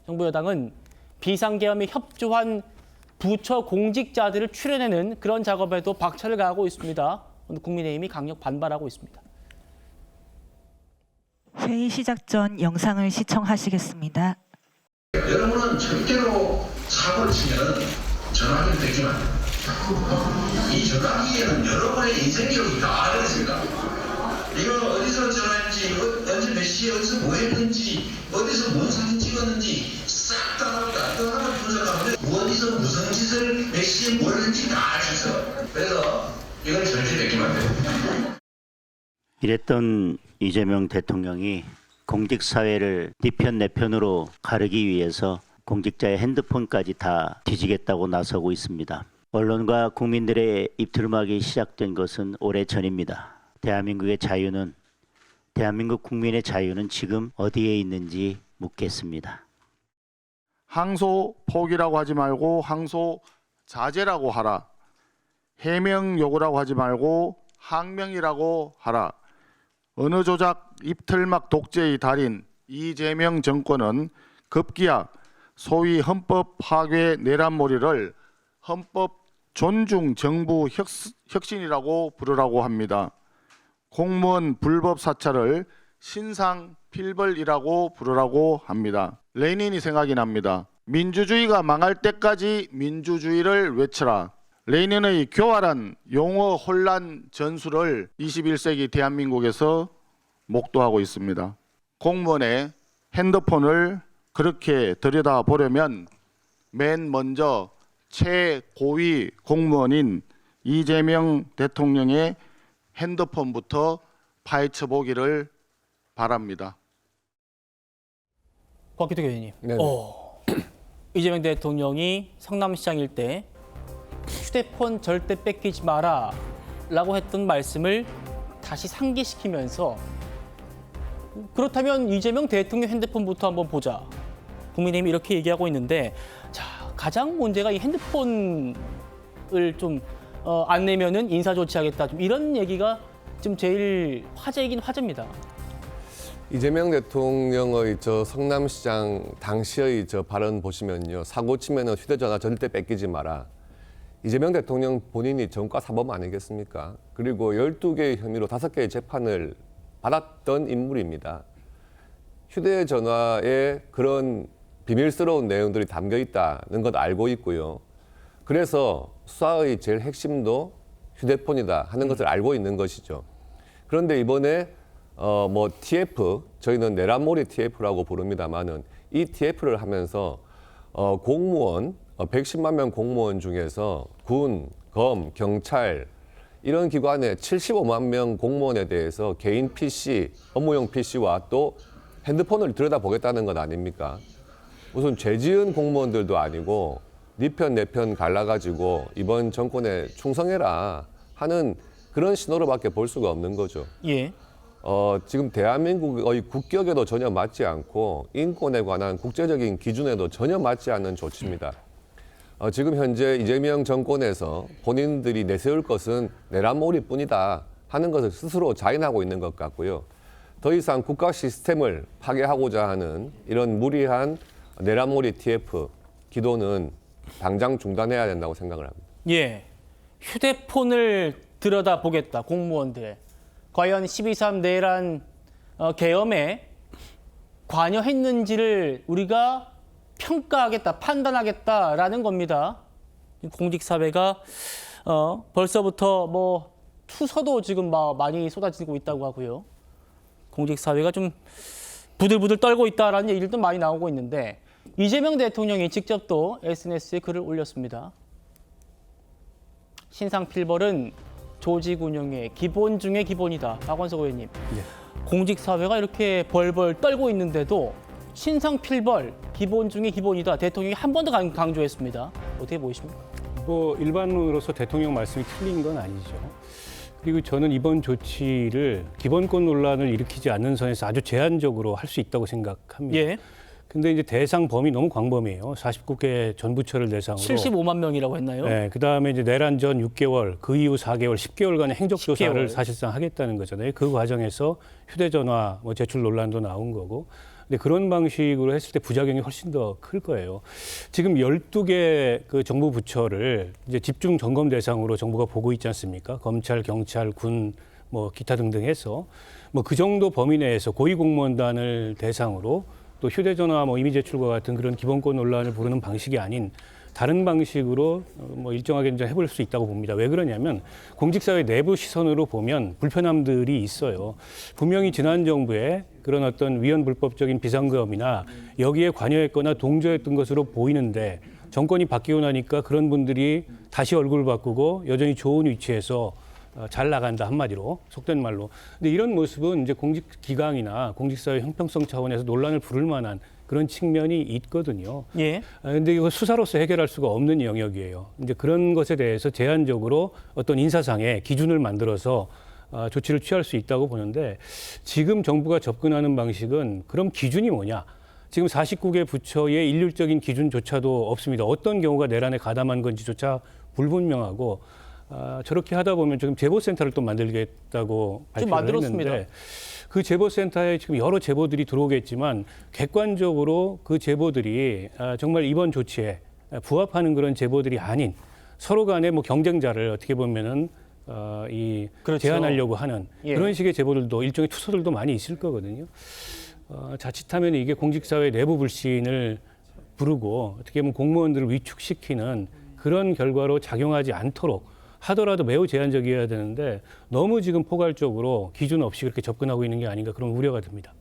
정부 여당은 비상계엄에 협조한 부처 공직자들을 추려내는 그런 작업에도 박차를 가하고 있습니다. 오늘 국민의힘이 강력 반발하고 있습니다. 회의 시작 전 영상을 시청하시겠습니다. 여러분은 절대로 사고를 치면 전화기를 뺏기면 안 됩니다. 이 전화기에는 여러분의 인생 기록이 다 들어있습니다. 이거 어디서 전화했는지, 언제 몇 시에 어디서 뭐 했는지, 어디서 뭔 사진 찍었는지 싹 다 나옵니다. 이거 하나 분석하면 어디서 무슨 짓을 몇 시에 뭘 했는지 다 알 수 있어요. 그래서 이건 절대 뺏기면 안 돼요. 이랬던 이재명 대통령이 공직사회를 네 편 내 편으로 가르기 위해서 공직자의 핸드폰까지 다 뒤지겠다고 나서고 있습니다. 언론과 국민들의 입틀막이 시작된 것은 오래전입니다. 대한민국 국민의 자유는 지금 어디에 있는지 묻겠습니다. 항소 포기라고 하지 말고 항소 자제라고 하라. 해명 요구라고 하지 말고 항명이라고 하라. 어느 조작 입틀막 독재의 달인 이재명 정권은 급기야 소위 헌법 파괴 내란몰이를 헌법 존중 정부 혁신이라고 부르라고 합니다. 공무원 불법 사찰을 신상 필벌이라고 부르라고 합니다. 레닌이 생각이 납니다. 민주주의가 망할 때까지 민주주의를 외쳐라. 레닌의 교활한 용어 혼란 전술을 21세기 대한민국에서 목도하고 있습니다. 공무원의 핸드폰을 그렇게 들여다보려면 맨 먼저 최고위 공무원인 이재명 대통령의 핸드폰부터 파헤쳐 보기를 바랍니다. 곽기도 교수님. 이재명 대통령이 성남시장 일때 휴대폰 절대 뺏기지 마라 라고 했던 말씀을 다시 상기시키면서 그렇다면 이재명 대통령 핸드폰부터 한번 보자. 국민의힘이 이렇게 얘기하고 있는데 자, 가장 문제가 이 핸드폰을 좀 안 내면은 인사 조치하겠다. 좀 이런 얘기가 좀 제일 화제이긴 화제입니다. 이재명 대통령의 성남시장 당시의 발언 보시면요. 사고 치면은 휴대전화 절대 뺏기지 마라. 이재명 대통령 본인이 전과 사범 아니겠습니까? 그리고 12개의 혐의로 5개의 재판을 받았던 인물입니다. 휴대전화에 그런 비밀스러운 내용들이 담겨 있다는 것 알고 있고요. 그래서 수사의 제일 핵심도 휴대폰이다 하는 것을 알고 있는 것이죠. 그런데 이번에 TF, 저희는 내란몰이 TF라고 부릅니다만은 이 TF를 하면서 공무원 110만 명 공무원 중에서 군, 검, 경찰 이런 기관의 75만 명 공무원에 대해서 개인 PC, 업무용 PC와 또 핸드폰을 들여다보겠다는 것 아닙니까? 무슨 죄 지은 공무원들도 아니고 네 편 내 편 갈라가지고 이번 정권에 충성해라 하는 그런 신호로밖에 볼 수가 없는 거죠. 예. 지금 대한민국의 국격에도 전혀 맞지 않고 인권에 관한 국제적인 기준에도 전혀 맞지 않는 조치입니다. 지금 현재 이재명 정권에서 본인들이 내세울 것은 내란몰이뿐이다 하는 것을 스스로 자인하고 있는 것 같고요. 더 이상 국가 시스템을 파괴하고자 하는 이런 무리한 내란몰이 TF 기도는 당장 중단해야 된다고 생각을 합니다. 예. 휴대폰을 들여다보겠다, 공무원들. 과연 12.3 내란 계엄에 관여했는지를 우리가 평가하겠다, 판단하겠다라는 겁니다. 공직사회가 벌써부터 투서도 지금 많이 쏟아지고 있다고 하고요. 공직사회가 좀 부들부들 떨고 있다라는 얘기들도 많이 나오고 있는데 이재명 대통령이 직접 또 SNS에 글을 올렸습니다. 신상필벌은 조직 운영의 기본 중의 기본이다. 박원석 의원님. 공직사회가 이렇게 벌벌 떨고 있는데도 신상필벌 기본 중의 기본이다. 대통령이 한 번 더 강조했습니다. 어떻게 보이십니까? 일반론으로서 대통령 말씀이 틀린 건 아니죠. 그리고 저는 이번 조치를 기본권 논란을 일으키지 않는 선에서 아주 제한적으로 할 수 있다고 생각합니다. 예. 근데 이제 대상 범위 너무 광범위해요. 49개 전부처를 대상으로. 75만 명이라고 했나요? 네, 그다음에 이제 내란 전 6개월, 그 이후 4개월, 10개월간의 행적조사를 10개월. 사실상 하겠다는 거잖아요. 그 과정에서 휴대전화 제출 논란도 나온 거고. 근데 그런 방식으로 했을 때 부작용이 훨씬 더 클 거예요. 지금 12개 그 정부 부처를 이제 집중 점검 대상으로 정부가 보고 있지 않습니까? 검찰, 경찰, 군, 뭐 기타 등등 해서 뭐 그 정도 범위 내에서 고위공무원단을 대상으로 또 휴대전화 뭐 이미 제출과 같은 그런 기본권 논란을 부르는 방식이 아닌 다른 방식으로 뭐 일정하게 이제 해볼 수 있다고 봅니다. 왜 그러냐면 공직사회 내부 시선으로 보면 불편함들이 있어요. 분명히 지난 정부의 그런 어떤 위헌 불법적인 비상계엄이나 여기에 관여했거나 동조했던 것으로 보이는데 정권이 바뀌고 나니까 그런 분들이 다시 얼굴을 바꾸고 여전히 좋은 위치에서 잘 나간다 한마디로 속된 말로. 근데 이런 모습은 이제 공직기강이나 공직사회 형평성 차원에서 논란을 부를 만한 그런 측면이 있거든요. 예. 근데 이거 수사로서 해결할 수가 없는 영역이에요. 이제 그런 것에 대해서 제한적으로 어떤 인사상의 기준을 만들어서 조치를 취할 수 있다고 보는데 지금 정부가 접근하는 방식은 그럼 기준이 뭐냐? 지금 49개 부처의 일률적인 기준조차도 없습니다. 어떤 경우가 내란에 가담한 건지조차 불분명하고 저렇게 하다 보면 지금 제보센터를 또 만들겠다고 발표를 만들었습니다. 했는데 그 제보센터에 지금 여러 제보들이 들어오겠지만 객관적으로 그 제보들이 정말 이번 조치에 부합하는 그런 제보들이 아닌 서로 간의 뭐 경쟁자를 어떻게 보면은 그렇죠. 제한하려고 하는 예. 그런 식의 제보들도 일종의 투서들도 많이 있을 거거든요. 자칫하면 이게 공직사회 내부 불신을 부르고 어떻게 보면 공무원들을 위축시키는 그런 결과로 작용하지 않도록 하더라도 매우 제한적이어야 되는데 너무 지금 포괄적으로 기준 없이 그렇게 접근하고 있는 게 아닌가 그런 우려가 듭니다.